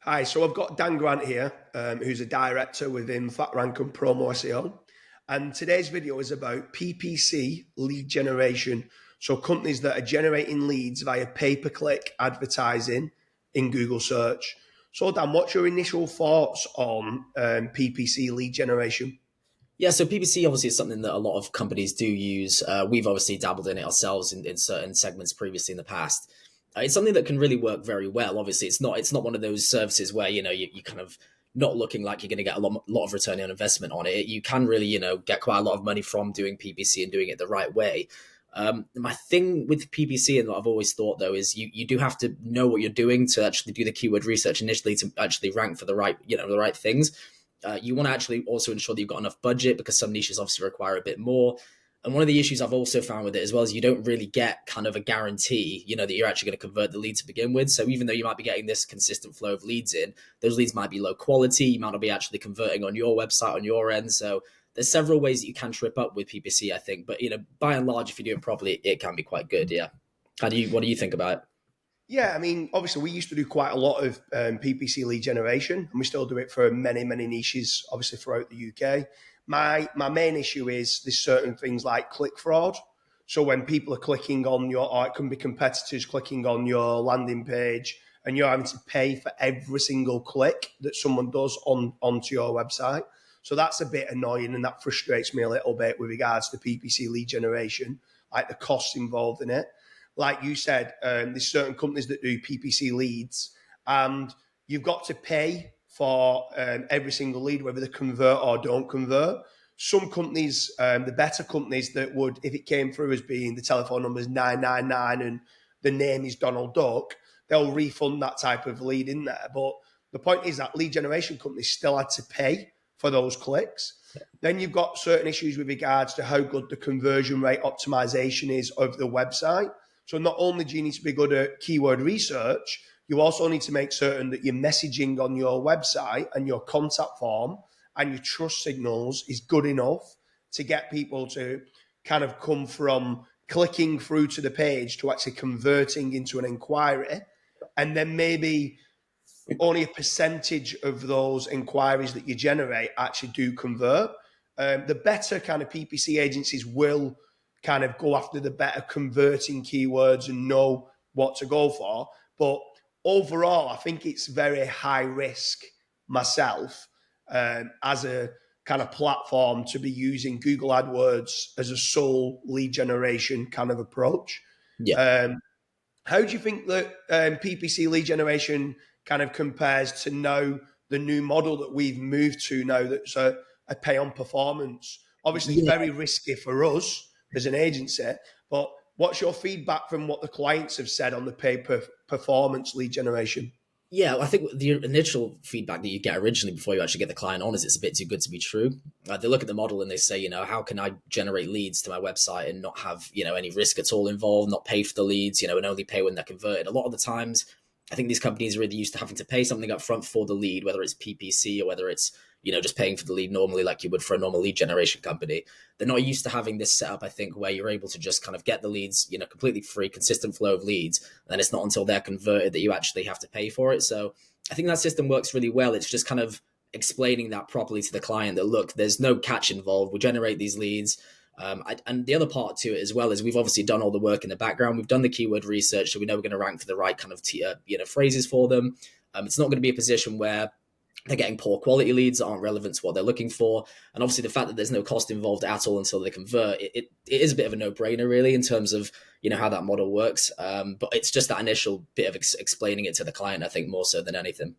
Hi, so I've got Dan Grant here, who's a director within FatRank and Promo SEO. And today's video is about PPC Lead Generation. So companies that are generating leads via pay-per-click advertising in Google search. So Dan, what's your initial thoughts on PPC Lead Generation? Yeah, so PPC obviously is something that a lot of companies do use. We've obviously dabbled in it ourselves in certain segments previously in the past. It's something that can really work very well. Obviously, it's not one of those services where you kind of not looking like you're going to get a lot of return on investment on it. You can really get quite a lot of money from doing PPC and doing it the right way. My thing with PPC and what I've always thought though is you do have to know what you're doing to actually do the keyword research initially to actually rank for the right things. You want to actually also ensure that you've got enough budget because some niches obviously require a bit more. And one of the issues I've also found with it as well is you don't really get kind of a guarantee, that you're actually going to convert the lead to begin with. So even though you might be getting this consistent flow of leads in, those leads might be low quality. You might not be actually converting on your website on your end. So there's several ways that you can trip up with PPC, I think. But by and large, if you do it properly, it can be quite good. Yeah. What do you think about it? Yeah, I mean, obviously, we used to do quite a lot of PPC lead generation, and we still do it for many, many niches, obviously, throughout the UK. My main issue is there's certain things like click fraud. So when people are clicking on or it can be competitors clicking on your landing page, and you're having to pay for every single click that someone does onto your website. So that's a bit annoying, and that frustrates me a little bit with regards to PPC lead generation, like the costs involved in it. Like you said, there's certain companies that do PPC leads, and you've got to pay for every single lead, whether they convert or don't convert. Some companies, the better companies that would, if it came through as being the telephone number is 999 and the name is Donald Duck, they'll refund that type of lead in there. But the point is that lead generation companies still had to pay for those clicks. Then you've got certain issues with regards to how good the conversion rate optimization is of the website. So not only do you need to be good at keyword research, you also need to make certain that your messaging on your website and your contact form and your trust signals is good enough to get people to kind of come from clicking through to the page to actually converting into an inquiry. And then maybe only a percentage of those inquiries that you generate actually do convert. The better kind of PPC agencies will kind of go after the better converting keywords and know what to go for. But overall, I think it's very high risk myself as a kind of platform to be using Google AdWords as a sole lead generation kind of approach. Yeah. Um, how do you think that PPC lead generation kind of compares to now the new model that we've moved to now that's a pay on performance? Obviously, it's Yeah. very risky for us as an agency, but what's your feedback from what the clients have said on the pay per performance lead generation? Yeah, I think the initial feedback that you get originally before you actually get the client on is it's a bit too good to be true. They look at the model and they say, how can I generate leads to my website and not have, any risk at all involved, not pay for the leads, and only pay when they're converted. A lot of the times, I think these companies are really used to having to pay something up front for the lead, whether it's PPC or whether it's, just paying for the lead normally like you would for a normal lead generation company. They're not used to having this setup, I think, where you're able to just kind of get the leads, completely free, consistent flow of leads. And then it's not until they're converted that you actually have to pay for it. So I think that system works really well. It's just kind of explaining that properly to the client that, look, there's no catch involved. We generate these leads. And the other part to it as well is we've obviously done all the work in the background. We've done the keyword research, so we know we're going to rank for the right kind of phrases for them. It's not going to be a position where they're getting poor quality leads that aren't relevant to what they're looking for. And obviously the fact that there's no cost involved at all until they convert, it is a bit of a no-brainer really in terms of, how that model works. But it's just that initial bit of explaining it to the client, I think, more so than anything.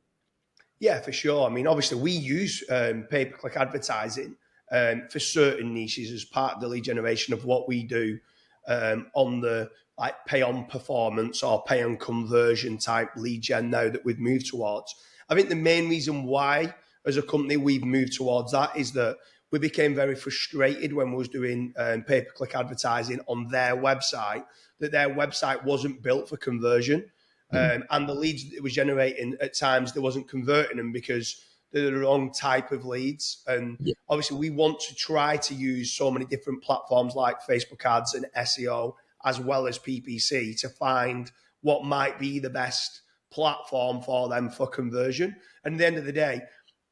Yeah, for sure. I mean, obviously, we use pay-per-click advertising for certain niches as part of the lead generation of what we do on the like pay on performance or pay on conversion type lead gen now that we've moved towards. I think the main reason why, as a company, we've moved towards that is that we became very frustrated when we was doing pay-per-click advertising on their website, that their website wasn't built for conversion. And the leads that it was generating at times, they wasn't converting them because they're the wrong type of leads. And Yeah. obviously, we want to try to use so many different platforms like Facebook ads and SEO, as well as PPC, to find what might be the best platform for them for conversion. And at the end of the day,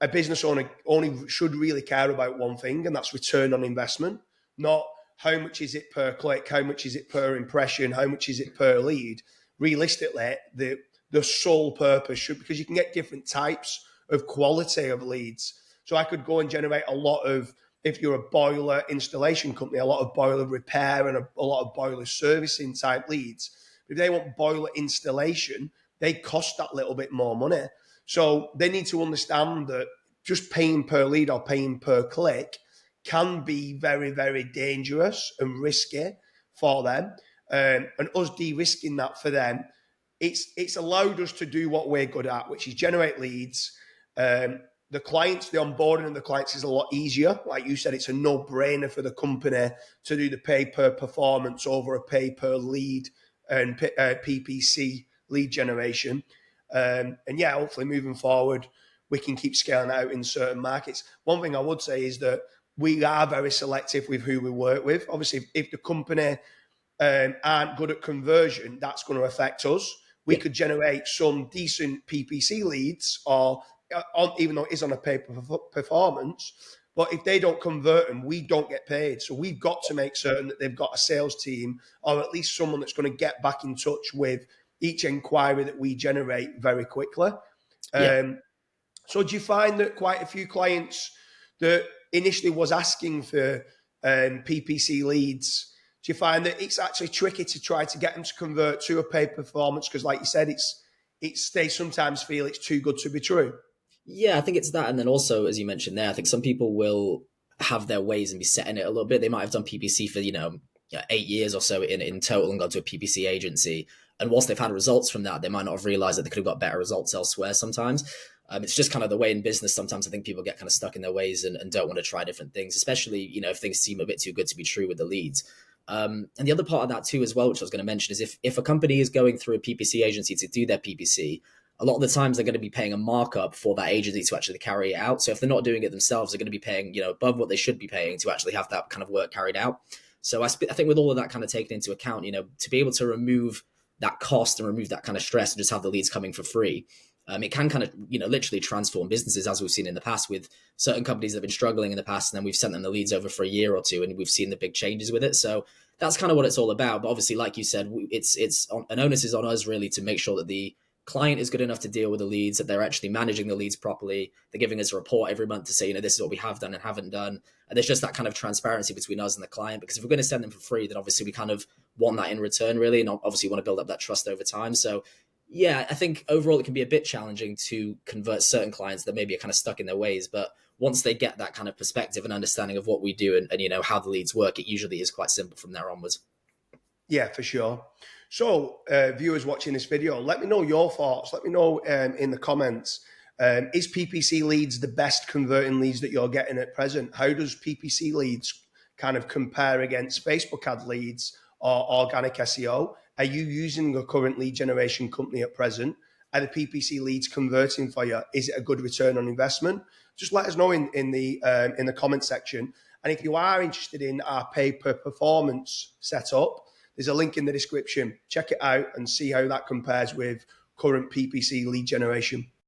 a business owner only should really care about one thing, and that's return on investment, not how much is it per click, how much is it per impression, how much is it per lead. Realistically, the sole purpose should, because you can get different types of quality of leads. So I could go and generate a lot of, if you're a boiler installation company, a lot of boiler repair and a lot of boiler servicing type leads. If they want boiler installation, they cost that little bit more money. So they need to understand that just paying per lead or paying per click can be very, very dangerous and risky for them. And us de-risking that for them, it's allowed us to do what we're good at, which is generate leads. The clients, the onboarding of the clients is a lot easier. Like you said, it's a no-brainer for the company to do the pay per performance over a pay per lead and PPC lead generation. And yeah, hopefully moving forward, we can keep scaling out in certain markets. One thing I would say is that we are very selective with who we work with. Obviously, if the company aren't good at conversion, that's going to affect us. We could generate some decent PPC leads, or even though it is on a pay performance, but if they don't convert them, we don't get paid. So we've got to make certain that they've got a sales team, or at least someone that's going to get back in touch with each inquiry that we generate very quickly. So do you find that quite a few clients that initially was asking for PPC leads, do you find that it's actually tricky to try to get them to convert to a paid performance? Because like you said, they sometimes feel it's too good to be true. Yeah, I think it's that. And then also, as you mentioned there, I think some people will have their ways and be setting it a little bit. They might have done PPC for, 8 years or so in total and gone to a PPC agency. And whilst they've had results from that, they might not have realized that they could have got better results elsewhere sometimes. It's just kind of the way in business. Sometimes I think people get kind of stuck in their ways and don't want to try different things, especially, if things seem a bit too good to be true with the leads. And the other part of that too, as well, which I was going to mention, is if a company is going through a PPC agency to do their PPC, a lot of the times they're going to be paying a markup for that agency to actually carry it out. So if they're not doing it themselves, they're going to be paying, above what they should be paying to actually have that kind of work carried out. So I think with all of that kind of taken into account, to be able to remove that cost and remove that kind of stress and just have the leads coming for free, it can kind of, literally transform businesses, as we've seen in the past with certain companies that have been struggling in the past, and then we've sent them the leads over for a year or two, and we've seen the big changes with it. So that's kind of what it's all about. But obviously, like you said, an onus is on us really to make sure that the client is good enough to deal with the leads, that they're actually managing the leads properly. They're giving us a report every month to say, this is what we have done and haven't done. And there's just that kind of transparency between us and the client, because if we're going to send them for free, then obviously we kind of want that in return, really, and obviously want to build up that trust over time. So yeah, I think overall it can be a bit challenging to convert certain clients that maybe are kind of stuck in their ways. But once they get that kind of perspective and understanding of what we do and how the leads work, it usually is quite simple from there onwards. Yeah, for sure. So, viewers watching this video, let me know your thoughts. Let me know in the comments. Is PPC leads the best converting leads that you're getting at present? How does PPC leads kind of compare against Facebook ad leads or organic SEO? Are you using a current lead generation company at present? Are the PPC leads converting for you? Is it a good return on investment? Just let us know in the comment section. And if you are interested in our pay per performance setup, there's a link in the description. Check it out and see how that compares with current PPC lead generation.